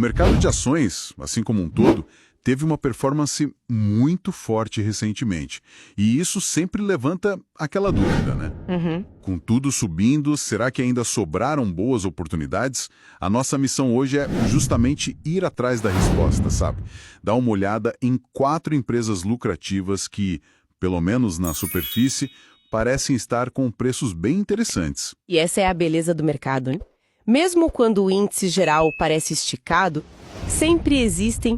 mercado de ações, assim como um todo, teve uma performance muito forte recentemente. E isso sempre levanta aquela dúvida, né? Uhum. Com tudo subindo, será que ainda sobraram boas oportunidades? A nossa missão hoje é justamente ir atrás da resposta, sabe? Dar uma olhada em 4 empresas lucrativas que, pelo menos na superfície, parecem estar com preços bem interessantes. E essa é a beleza do mercado, hein? Mesmo quando o índice geral parece esticado, sempre existem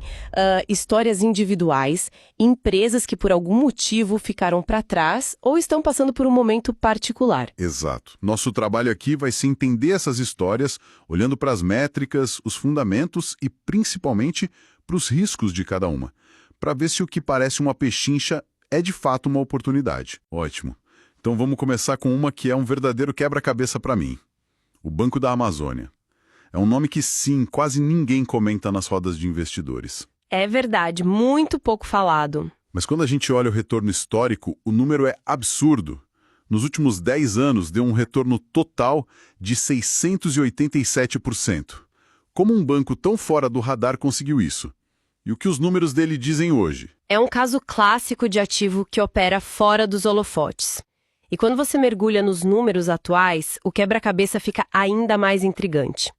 histórias individuais, empresas que por algum motivo ficaram para trás ou estão passando por um momento particular. Exato. Nosso trabalho aqui vai ser entender essas histórias, olhando para as métricas, os fundamentos e, principalmente, para os riscos de cada uma, para ver se o que parece uma pechincha é de fato uma oportunidade. Ótimo. Então vamos começar com uma que é um verdadeiro quebra-cabeça para mim. O Banco da Amazônia. É um nome que, sim, quase ninguém comenta nas rodas de investidores. É verdade, muito pouco falado. Mas quando a gente olha o retorno histórico, o número é absurdo. Nos últimos 10 anos, deu um retorno total de 687%. Como um banco tão fora do radar conseguiu isso? E o que os números dele dizem hoje? É um caso clássico de ativo que opera fora dos holofotes. E quando você mergulha nos números atuais, o quebra-cabeça fica ainda mais intrigante.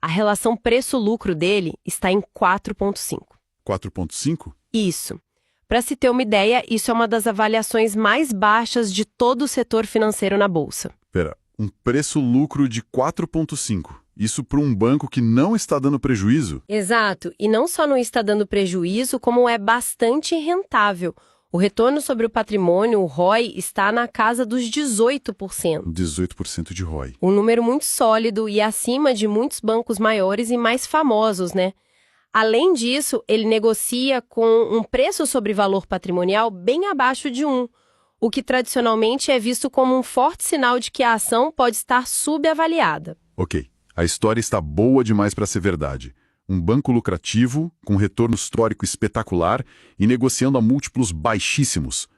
A relação preço-lucro dele está em 4,5. 4,5? Isso. Para se ter uma ideia, isso é uma das avaliações mais baixas de todo o setor financeiro na Bolsa. Pera, um preço-lucro de 4,5. Isso para um banco que não está dando prejuízo? Exato. E não só não está dando prejuízo, como é bastante rentável. O retorno sobre o patrimônio, o ROI, está na casa dos 18%. 18% de ROI. Um número muito sólido e acima de muitos bancos maiores e mais famosos, né? Além disso, ele negocia com um preço sobre valor patrimonial bem abaixo de 1, o que tradicionalmente é visto como um forte sinal de que a ação pode estar subavaliada. Ok, a história está boa demais para ser verdade. Um banco lucrativo, com retorno histórico espetacular e negociando a múltiplos baixíssimos.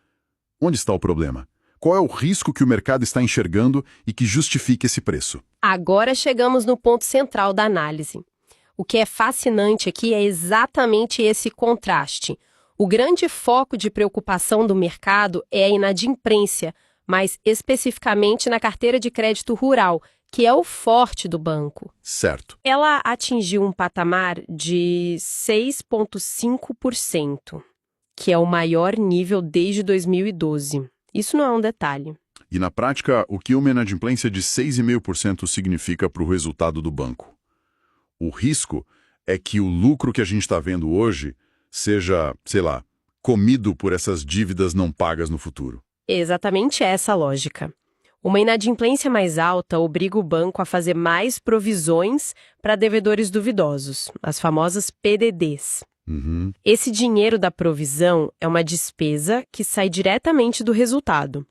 Onde está o problema? Qual é o risco que o mercado está enxergando e que justifique esse preço? Agora chegamos no ponto central da análise. O que é fascinante aqui é exatamente esse contraste. O grande foco de preocupação do mercado é a inadimplência, mas especificamente na carteira de crédito rural, que é o forte do banco. Certo. Ela atingiu um patamar de 6,5%, que é o maior nível desde 2012. Isso não é um detalhe. E na prática, o que uma inadimplência de 6,5% significa para o resultado do banco? O risco é que o lucro que a gente está vendo hoje seja, sei lá, comido por essas dívidas não pagas no futuro. É exatamente essa a lógica. Uma inadimplência mais alta obriga o banco a fazer mais provisões para devedores duvidosos, as famosas PDDs. Uhum. Esse dinheiro da provisão é uma despesa que sai diretamente do resultado.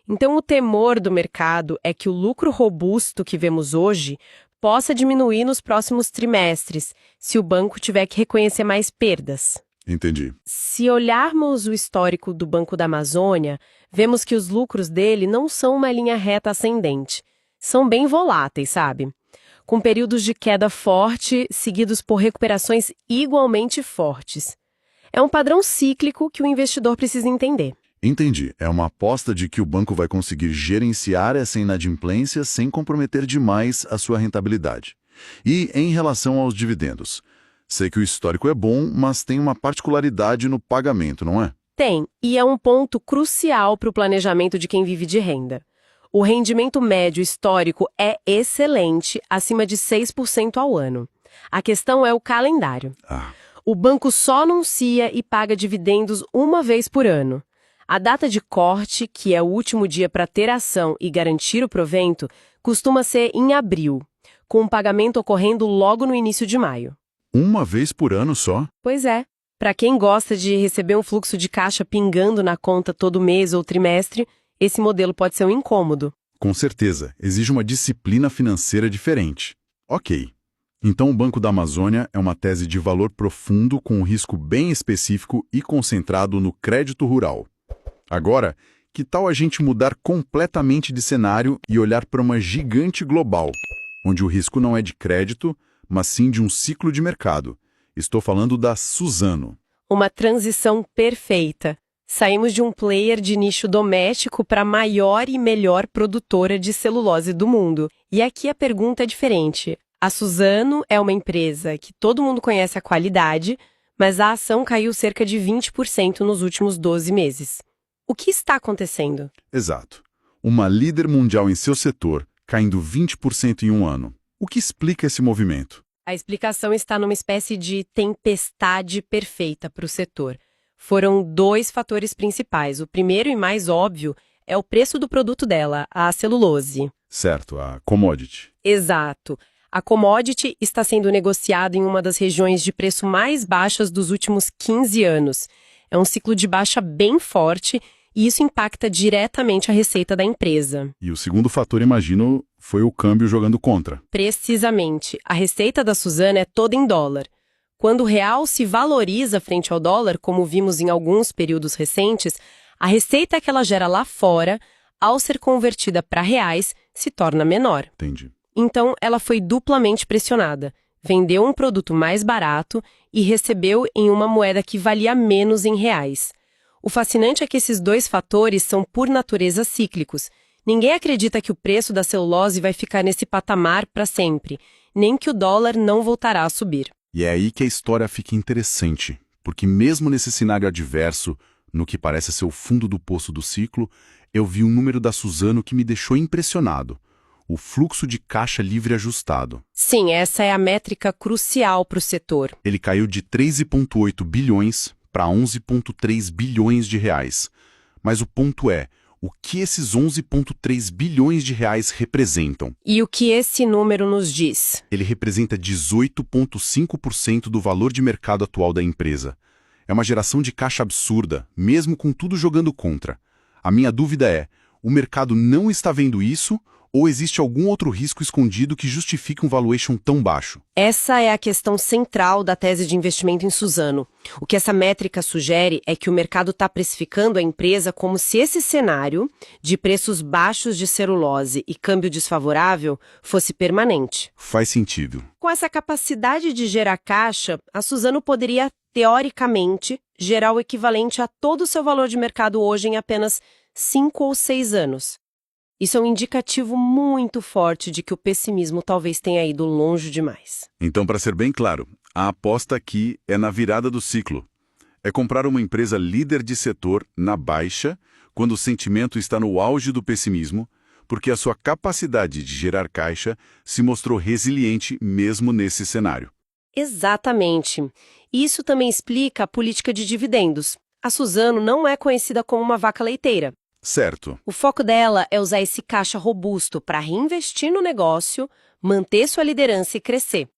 Então, o temor do mercado é que o lucro robusto que vemos hoje possa diminuir nos próximos trimestres, se o banco tiver que reconhecer mais perdas. Entendi. Se olharmos o histórico do Banco da Amazônia, vemos que os lucros dele não são uma linha reta ascendente. São bem voláteis, sabe? Com períodos de queda forte, seguidos por recuperações igualmente fortes. É um padrão cíclico que o investidor precisa entender. Entendi. É uma aposta de que o banco vai conseguir gerenciar essa inadimplência sem comprometer demais a sua rentabilidade. E em relação aos dividendos? Sei que o histórico é bom, mas tem uma particularidade no pagamento, não é? Tem, e é um ponto crucial para o planejamento de quem vive de renda. O rendimento médio histórico é excelente, acima de 6% ao ano. A questão é o calendário. O banco só anuncia e paga dividendos uma vez por ano. A data de corte, que é o último dia para ter ação e garantir o provento, costuma ser em abril, com o pagamento ocorrendo logo no início de maio. Uma vez por ano só? Pois é. Para quem gosta de receber um fluxo de caixa pingando na conta todo mês ou trimestre, esse modelo pode ser um incômodo. Com certeza, exige uma disciplina financeira diferente. Ok. Então o Banco da Amazônia é uma tese de valor profundo com um risco bem específico e concentrado no crédito rural. Agora, que tal a gente mudar completamente de cenário e olhar para uma gigante global, onde o risco não é de crédito, mas sim de um ciclo de mercado. Estou falando da Suzano. Uma transição perfeita. Saímos de um player de nicho doméstico para a maior e melhor produtora de celulose do mundo. E aqui a pergunta é diferente. A Suzano é uma empresa que todo mundo conhece a qualidade, mas a ação caiu cerca de 20% nos últimos 12 meses. O que está acontecendo? Exato. Uma líder mundial em seu setor, caindo 20% em um ano. O que explica esse movimento? A explicação está numa espécie de tempestade perfeita para o setor. Foram dois fatores principais. O primeiro e mais óbvio é o preço do produto dela, a celulose. Certo, a commodity. Exato. A commodity está sendo negociada em uma das regiões de preço mais baixas dos últimos 15 anos. É um ciclo de baixa bem forte e isso impacta diretamente a receita da empresa. E o segundo fator, imagino, foi o câmbio jogando contra. Precisamente. A receita da Suzano é toda em dólar. Quando o real se valoriza frente ao dólar, como vimos em alguns períodos recentes, a receita que ela gera lá fora, ao ser convertida para reais, se torna menor. Entendi. Então, ela foi duplamente pressionada. Vendeu um produto mais barato e recebeu em uma moeda que valia menos em reais. O fascinante é que esses dois fatores são, por natureza, cíclicos. Ninguém acredita que o preço da celulose vai ficar nesse patamar para sempre, nem que o dólar não voltará a subir. E é aí que a história fica interessante, porque mesmo nesse cenário adverso, no que parece ser o fundo do poço do ciclo, eu vi um número da Suzano que me deixou impressionado. O fluxo de caixa livre ajustado. Sim, essa é a métrica crucial para o setor. Ele caiu de 13,8 bilhões para 11,3 bilhões de reais. Mas o ponto é, o que esses 11,3 bilhões de reais representam? E o que esse número nos diz? Ele representa 18,5% do valor de mercado atual da empresa. É uma geração de caixa absurda, mesmo com tudo jogando contra. A minha dúvida é, o mercado não está vendo isso ou existe algum outro risco escondido que justifique um valuation tão baixo? Essa é a questão central da tese de investimento em Suzano. O que essa métrica sugere é que o mercado está precificando a empresa como se esse cenário de preços baixos de celulose e câmbio desfavorável fosse permanente. Faz sentido. Com essa capacidade de gerar caixa, a Suzano poderia, teoricamente, gerar o equivalente a todo o seu valor de mercado hoje em apenas 5 ou 6 anos. Isso é um indicativo muito forte de que o pessimismo talvez tenha ido longe demais. Então, para ser bem claro, a aposta aqui é na virada do ciclo. É comprar uma empresa líder de setor na baixa, quando o sentimento está no auge do pessimismo, porque a sua capacidade de gerar caixa se mostrou resiliente mesmo nesse cenário. Exatamente. Isso também explica a política de dividendos. A Suzano não é conhecida como uma vaca leiteira. Certo. O foco dela é usar esse caixa robusto para reinvestir no negócio, manter sua liderança e crescer.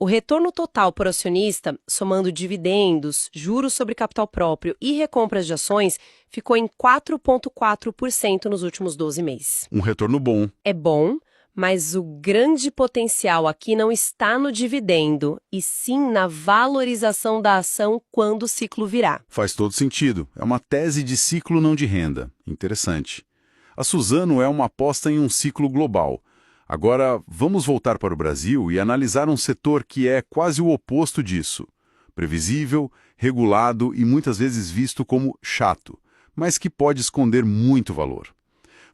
O retorno total por acionista, somando dividendos, juros sobre capital próprio e recompras de ações, ficou em 4,4% nos últimos 12 meses. Um retorno bom. É bom, mas o grande potencial aqui não está no dividendo, e sim na valorização da ação quando o ciclo virar. Faz todo sentido. É uma tese de ciclo não de renda. Interessante. A Suzano é uma aposta em um ciclo global. Agora, vamos voltar para o Brasil e analisar um setor que é quase o oposto disso. Previsível, regulado e muitas vezes visto como chato, mas que pode esconder muito valor.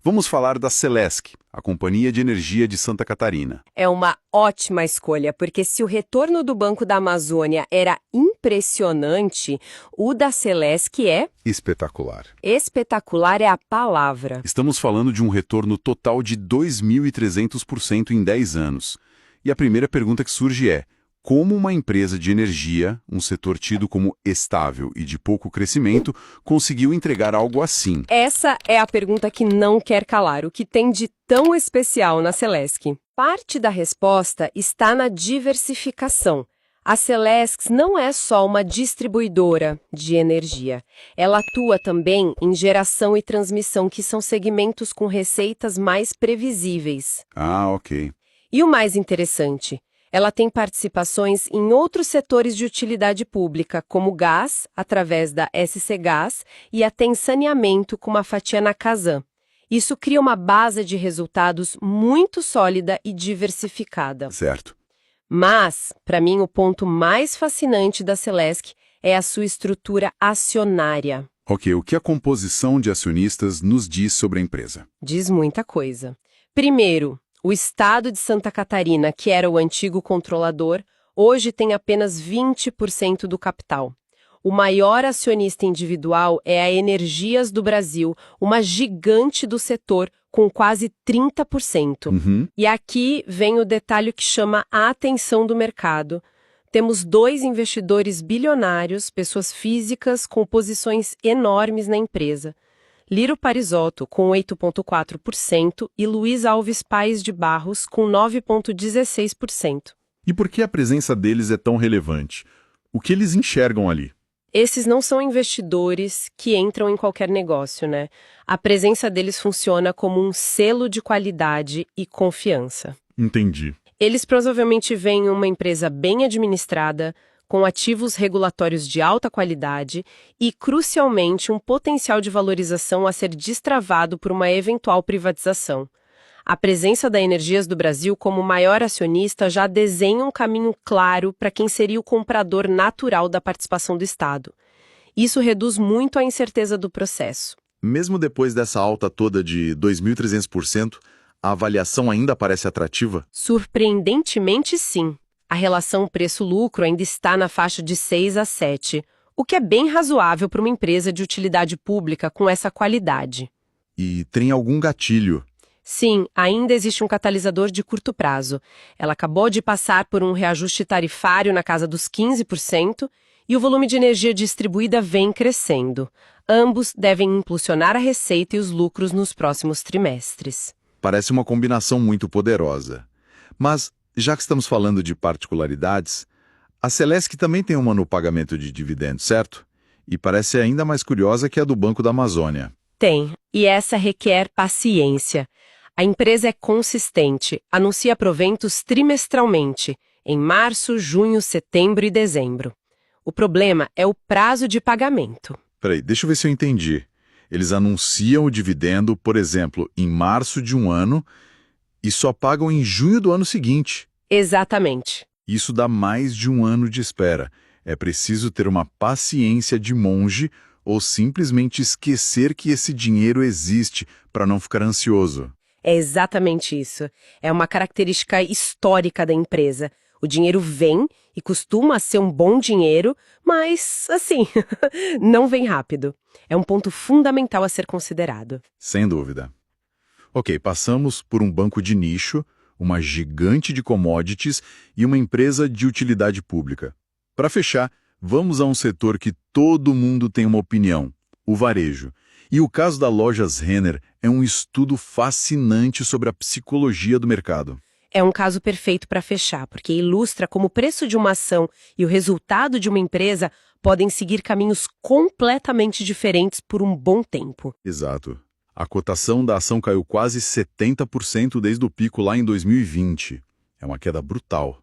Vamos falar da Celesc, a Companhia de Energia de Santa Catarina. É uma ótima escolha, porque se o retorno do Banco da Amazônia era impressionante, o da Celesc é... Espetacular. Espetacular é a palavra. Estamos falando de um retorno total de 2.300% em 10 anos. E a primeira pergunta que surge é, como uma empresa de energia, um setor tido como estável e de pouco crescimento, conseguiu entregar algo assim? Essa é a pergunta que não quer calar. O que tem de tão especial na Celesc? Parte da resposta está na diversificação. A Celesc não é só uma distribuidora de energia. Ela atua também em geração e transmissão, que são segmentos com receitas mais previsíveis. Ah, ok. E o mais interessante, ela tem participações em outros setores de utilidade pública, como gás, através da SC Gás, e até em saneamento, com uma fatia na Casan. Isso cria uma base de resultados muito sólida e diversificada. Certo. Mas, para mim, o ponto mais fascinante da Celesc é a sua estrutura acionária. Ok, o que a composição de acionistas nos diz sobre a empresa? Diz muita coisa. Primeiro, o estado de Santa Catarina, que era o antigo controlador, hoje tem apenas 20% do capital. O maior acionista individual é a Energias do Brasil, uma gigante do setor, com quase 30%. E aqui vem o detalhe que chama a atenção do mercado. Temos 2 investidores bilionários, pessoas físicas com posições enormes na empresa. Lírio Parisotto, com 8,4%, e Luiz Alves Paes de Barros, com 9,16%. E por que a presença deles é tão relevante? O que eles enxergam ali? Esses não são investidores que entram em qualquer negócio, né? A presença deles funciona como um selo de qualidade e confiança. Entendi. Eles provavelmente veem uma empresa bem administrada, com ativos regulatórios de alta qualidade e, crucialmente, um potencial de valorização a ser destravado por uma eventual privatização. A presença da Energias do Brasil como maior acionista já desenha um caminho claro para quem seria o comprador natural da participação do Estado. Isso reduz muito a incerteza do processo. Mesmo depois dessa alta toda de 2.300%, a avaliação ainda parece atrativa? Surpreendentemente, sim. A relação preço-lucro ainda está na faixa de 6 a 7, o que é bem razoável para uma empresa de utilidade pública com essa qualidade. E tem algum gatilho? Sim, ainda existe um catalisador de curto prazo. Ela acabou de passar por um reajuste tarifário na casa dos 15% e o volume de energia distribuída vem crescendo. Ambos devem impulsionar a receita e os lucros nos próximos trimestres. Parece uma combinação muito poderosa. Mas, já que estamos falando de particularidades, a Celesc também tem uma no pagamento de dividendos, certo? E parece ainda mais curiosa que a do Banco da Amazônia. Tem, e essa requer paciência. A empresa é consistente, anuncia proventos trimestralmente, em março, junho, setembro e dezembro. O problema é o prazo de pagamento. Peraí, deixa eu ver se eu entendi. Eles anunciam o dividendo, por exemplo, em março de um ano e só pagam em junho do ano seguinte. Exatamente. Isso dá mais de um ano de espera. É preciso ter uma paciência de monge ou simplesmente esquecer que esse dinheiro existe para não ficar ansioso. É exatamente isso. É uma característica histórica da empresa. O dinheiro vem e costuma ser um bom dinheiro, mas, assim, não vem rápido. É um ponto fundamental a ser considerado. Sem dúvida. Ok, passamos por um banco de nicho, uma gigante de commodities e uma empresa de utilidade pública. Para fechar, vamos a um setor que todo mundo tem uma opinião, o varejo. E o caso da Lojas Renner é um estudo fascinante sobre a psicologia do mercado. É um caso perfeito para fechar, porque ilustra como o preço de uma ação e o resultado de uma empresa podem seguir caminhos completamente diferentes por um bom tempo. Exato. A cotação da ação caiu quase 70% desde o pico lá em 2020. É uma queda brutal.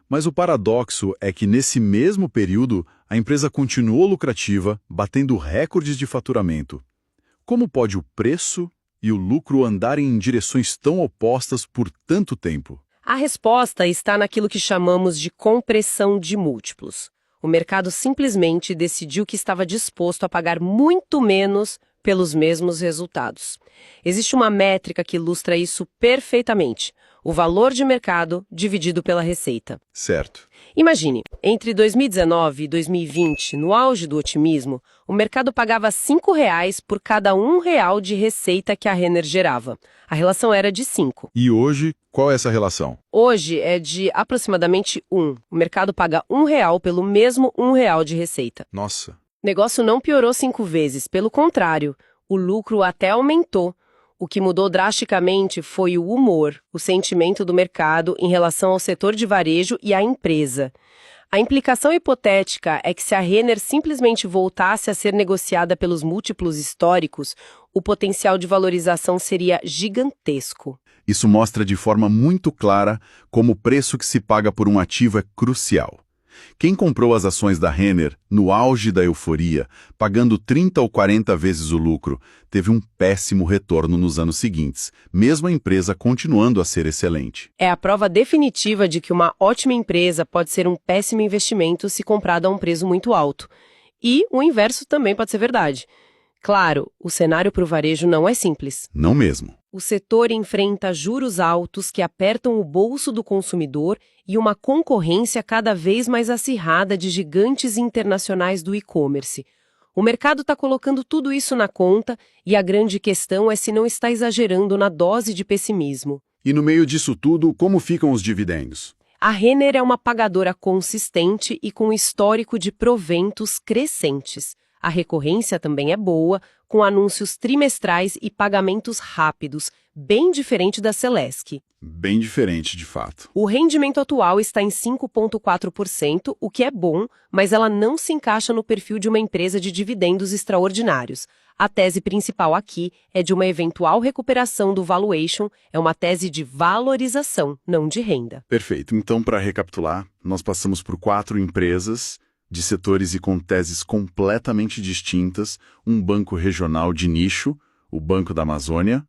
Mas o paradoxo é que nesse mesmo período, a empresa continuou lucrativa, batendo recordes de faturamento. Como pode o preço e o lucro andarem em direções tão opostas por tanto tempo? A resposta está naquilo que chamamos de compressão de múltiplos. O mercado simplesmente decidiu que estava disposto a pagar muito menos pelos mesmos resultados. Existe uma métrica que ilustra isso perfeitamente: o valor de mercado dividido pela receita. Certo. Imagine, entre 2019 e 2020, no auge do otimismo, o mercado pagava R$ 5 por cada R$ 1 de receita que a Renner gerava. A relação era de 5. E hoje, qual é essa relação? Hoje é de aproximadamente 1. O mercado paga R$ 1 pelo mesmo R$ 1 de receita. Nossa. O negócio não piorou 5 vezes, pelo contrário, o lucro até aumentou. O que mudou drasticamente foi o humor, o sentimento do mercado em relação ao setor de varejo e à empresa. A implicação hipotética é que se a Renner simplesmente voltasse a ser negociada pelos múltiplos históricos, o potencial de valorização seria gigantesco. Isso mostra de forma muito clara como o preço que se paga por um ativo é crucial. Quem comprou as ações da Renner no auge da euforia, pagando 30 ou 40 vezes o lucro, teve um péssimo retorno nos anos seguintes, mesmo a empresa continuando a ser excelente. É a prova definitiva de que uma ótima empresa pode ser um péssimo investimento se comprada a um preço muito alto. E o inverso também pode ser verdade. Claro, o cenário para o varejo não é simples. Não mesmo. O setor enfrenta juros altos que apertam o bolso do consumidor e uma concorrência cada vez mais acirrada de gigantes internacionais do e-commerce. O mercado está colocando tudo isso na conta e a grande questão é se não está exagerando na dose de pessimismo. E no meio disso tudo, como ficam os dividendos? A Renner é uma pagadora consistente e com histórico de proventos crescentes. A recorrência também é boa, com anúncios trimestrais e pagamentos rápidos, bem diferente da Celesc. Bem diferente, de fato. O rendimento atual está em 5,4%, o que é bom, mas ela não se encaixa no perfil de uma empresa de dividendos extraordinários. A tese principal aqui é de uma eventual recuperação do valuation, é uma tese de valorização, não de renda. Perfeito. Então, para recapitular, nós passamos por 4 empresas de setores e com teses completamente distintas, um banco regional de nicho, o Banco da Amazônia,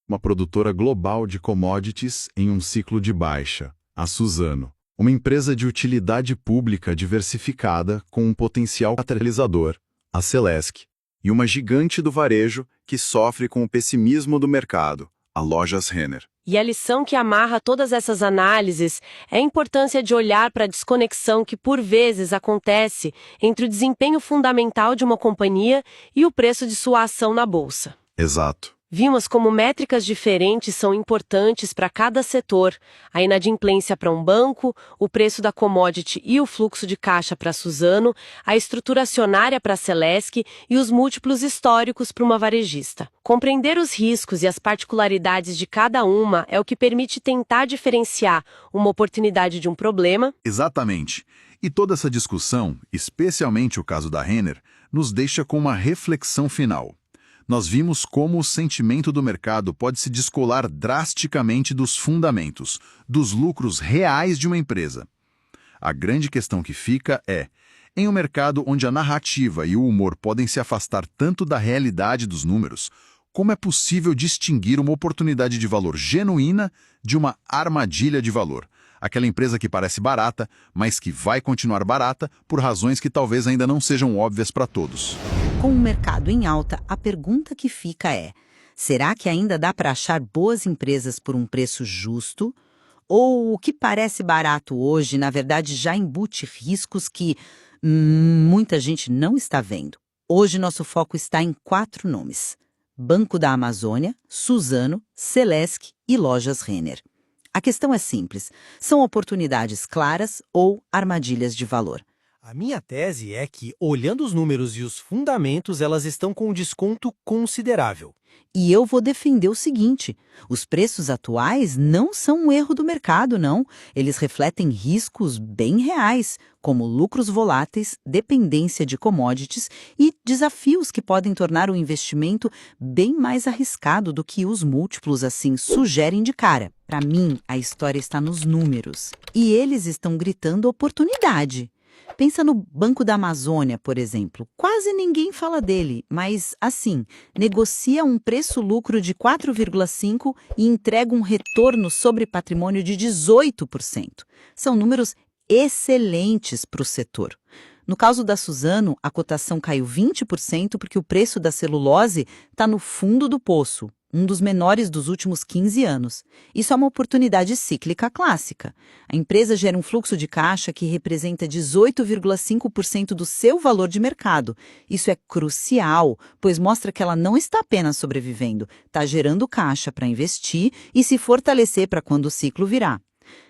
uma produtora global de commodities em um ciclo de baixa, a Suzano, uma empresa de utilidade pública diversificada com um potencial catalisador, a Celesc, e uma gigante do varejo que sofre com o pessimismo do mercado, a Lojas Renner. E a lição que amarra todas essas análises é a importância de olhar para a desconexão que, por vezes, acontece entre o desempenho fundamental de uma companhia e o preço de sua ação na bolsa. Exato. Vimos como métricas diferentes são importantes para cada setor, a inadimplência para um banco, o preço da commodity e o fluxo de caixa para a Suzano, a estrutura acionária para a Celesc e os múltiplos históricos para uma varejista. Compreender os riscos e as particularidades de cada uma é o que permite tentar diferenciar uma oportunidade de um problema. Exatamente. E toda essa discussão, especialmente o caso da Renner, nos deixa com uma reflexão final. Nós vimos como o sentimento do mercado pode se descolar drasticamente dos fundamentos, dos lucros reais de uma empresa. A grande questão que fica é, em um mercado onde a narrativa e o humor podem se afastar tanto da realidade dos números, como é possível distinguir uma oportunidade de valor genuína de uma armadilha de valor? Aquela empresa que parece barata, mas que vai continuar barata por razões que talvez ainda não sejam óbvias para todos. Com o mercado em alta, a pergunta que fica é: será que ainda dá para achar boas empresas por um preço justo? Ou o que parece barato hoje, na verdade, já embute riscos que muita gente não está vendo? Hoje, nosso foco está em 4 nomes: Banco da Amazônia, Suzano, Celesc e Lojas Renner. A questão é simples: são oportunidades claras ou armadilhas de valor? A minha tese é que, olhando os números e os fundamentos, elas estão com um desconto considerável. E eu vou defender o seguinte: os preços atuais não são um erro do mercado, não. Eles refletem riscos bem reais, como lucros voláteis, dependência de commodities e desafios que podem tornar o investimento bem mais arriscado do que os múltiplos assim sugerem de cara. Para mim, a história está nos números. E eles estão gritando oportunidade. Pensa no Banco da Amazônia, por exemplo. Quase ninguém fala dele, mas, assim, negocia um preço-lucro de 4,5% e entrega um retorno sobre patrimônio de 18%. São números excelentes para o setor. No caso da Suzano, a cotação caiu 20% porque o preço da celulose está no fundo do poço, um dos menores dos últimos 15 anos. Isso é uma oportunidade cíclica clássica. A empresa gera um fluxo de caixa que representa 18,5% do seu valor de mercado. Isso é crucial, pois mostra que ela não está apenas sobrevivendo, está gerando caixa para investir e se fortalecer para quando o ciclo virar.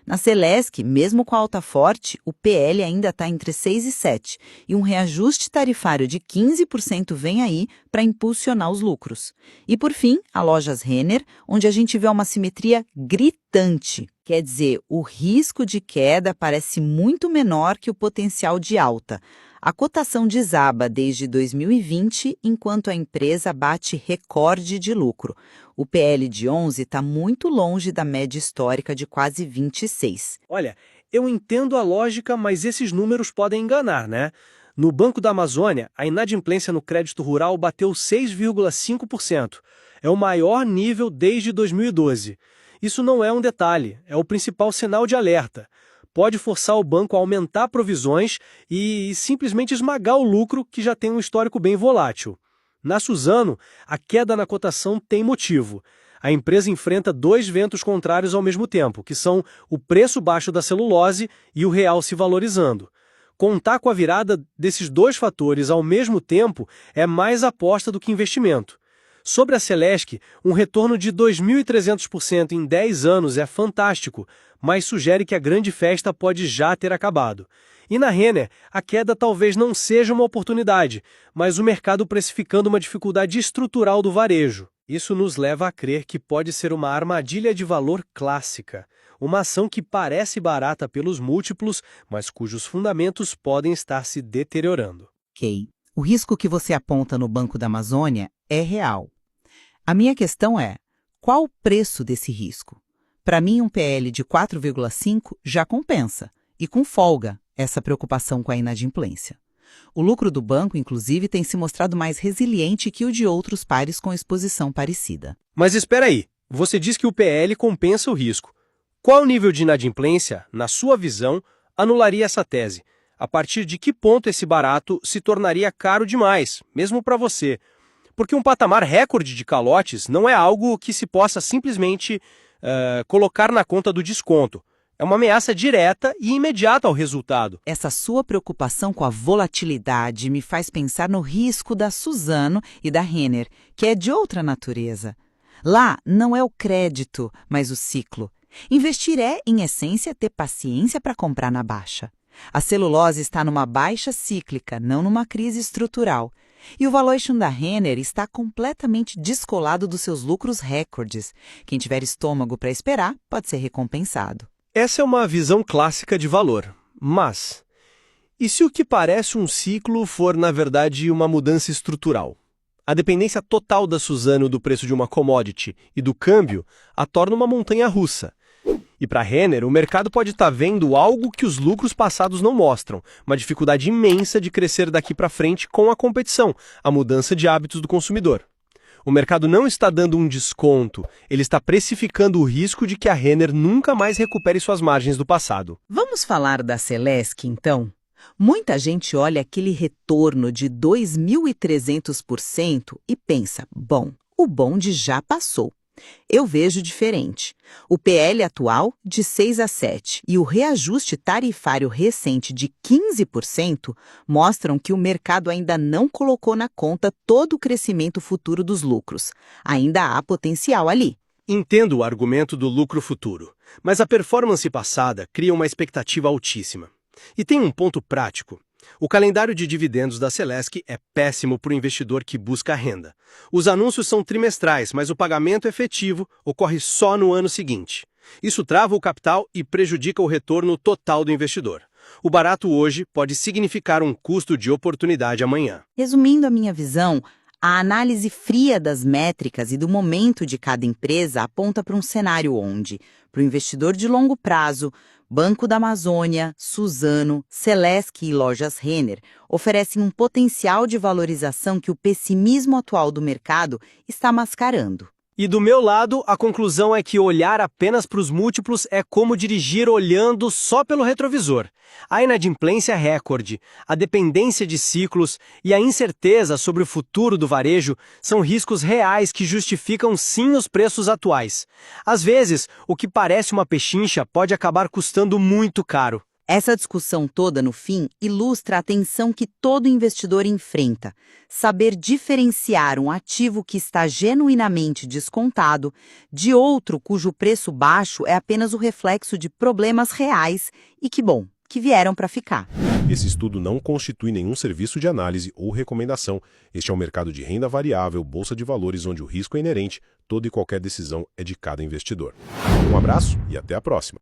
Na Celesc, mesmo com a alta forte, o PL ainda está entre 6 e 7, e um reajuste tarifário de 15% vem aí para impulsionar os lucros. E por fim, a Lojas Renner, onde a gente vê uma simetria gritante. Quer dizer, o risco de queda parece muito menor que o potencial de alta. A cotação desaba desde 2020, enquanto a empresa bate recorde de lucro. O PL de 11 está muito longe da média histórica de quase 26. Olha, Eu entendo a lógica, mas esses números podem enganar, né? No Banco da Amazônia, a inadimplência no crédito rural bateu 6,5%. É o maior nível desde 2012. Isso não é um detalhe, é o principal sinal de alerta. Pode forçar o banco a aumentar provisões e simplesmente esmagar o lucro que já tem um histórico bem volátil. Na Suzano, a queda na cotação tem motivo. A empresa enfrenta dois ventos contrários ao mesmo tempo, que são o preço baixo da celulose e o real se valorizando. Contar com a virada desses dois fatores ao mesmo tempo é mais aposta do que investimento. Sobre a Celesc, um retorno de 2.300% em 10 anos é fantástico, mas sugere que a grande festa pode já ter acabado. E na Renner, a queda talvez não seja uma oportunidade, mas o mercado precificando uma dificuldade estrutural do varejo. Isso nos leva a crer que pode ser uma armadilha de valor clássica, uma ação que parece barata pelos múltiplos, mas cujos fundamentos podem estar se deteriorando. Ok. O risco que você aponta no Banco da Amazônia é real. A minha questão é, qual o preço desse risco? Para mim, um PL de 4,5 já compensa, e com folga, essa preocupação com a inadimplência. O lucro do banco, inclusive, tem se mostrado mais resiliente que o de outros pares com exposição parecida. Mas espera aí, você diz que o PL compensa o risco. Qual nível de inadimplência, na sua visão, anularia essa tese? A partir de que ponto esse barato se tornaria caro demais, mesmo para você? Porque um patamar recorde de calotes não é algo que se possa simplesmente colocar na conta do desconto. É uma ameaça direta e imediata ao resultado. Essa sua preocupação com a volatilidade me faz pensar no risco da Suzano e da Renner, que é de outra natureza. Lá não é o crédito, mas o ciclo. Investir é, em essência, ter paciência para comprar na baixa. A celulose está numa baixa cíclica, não numa crise estrutural. E o valuation da Renner está completamente descolado dos seus lucros recordes. Quem tiver estômago para esperar pode ser recompensado. Essa é uma visão clássica de valor. Mas, e se o que parece um ciclo for, na verdade, uma mudança estrutural? A dependência total da Suzano do preço de uma commodity e do câmbio a torna uma montanha russa. E para a Renner, o mercado pode estar vendo algo que os lucros passados não mostram, uma dificuldade imensa de crescer daqui para frente com a competição, a mudança de hábitos do consumidor. O mercado não está dando um desconto, ele está precificando o risco de que a Renner nunca mais recupere suas margens do passado. Vamos falar da Celesc, então? Muita gente olha aquele retorno de 2.300% e pensa, bom, o bonde já passou. Eu vejo diferente. O PL atual, de 6 a 7, e o reajuste tarifário recente de 15% mostram que o mercado ainda não colocou na conta todo o crescimento futuro dos lucros. Ainda há potencial ali. Entendo o argumento do lucro futuro, mas a performance passada cria uma expectativa altíssima. E tem um ponto prático. O calendário de dividendos da Celesc é péssimo para o investidor que busca renda. Os anúncios são trimestrais, mas o pagamento efetivo ocorre só no ano seguinte. Isso trava o capital e prejudica o retorno total do investidor. O barato hoje pode significar um custo de oportunidade amanhã. Resumindo a minha visão, a análise fria das métricas e do momento de cada empresa aponta para um cenário onde, para o investidor de longo prazo, Banco da Amazônia, Suzano, Celesc e Lojas Renner oferecem um potencial de valorização que o pessimismo atual do mercado está mascarando. E do meu lado, a conclusão é que olhar apenas para os múltiplos é como dirigir olhando só pelo retrovisor. A inadimplência é recorde, a dependência de ciclos e a incerteza sobre o futuro do varejo são riscos reais que justificam sim os preços atuais. Às vezes, o que parece uma pechincha pode acabar custando muito caro. Essa discussão toda, no fim, ilustra a tensão que todo investidor enfrenta. Saber diferenciar um ativo que está genuinamente descontado de outro cujo preço baixo é apenas o reflexo de problemas reais e que vieram para ficar. Esse estudo não constitui nenhum serviço de análise ou recomendação. Este é um mercado de renda variável, bolsa de valores, onde o risco é inerente. Toda e qualquer decisão é de cada investidor. Um abraço e até a próxima.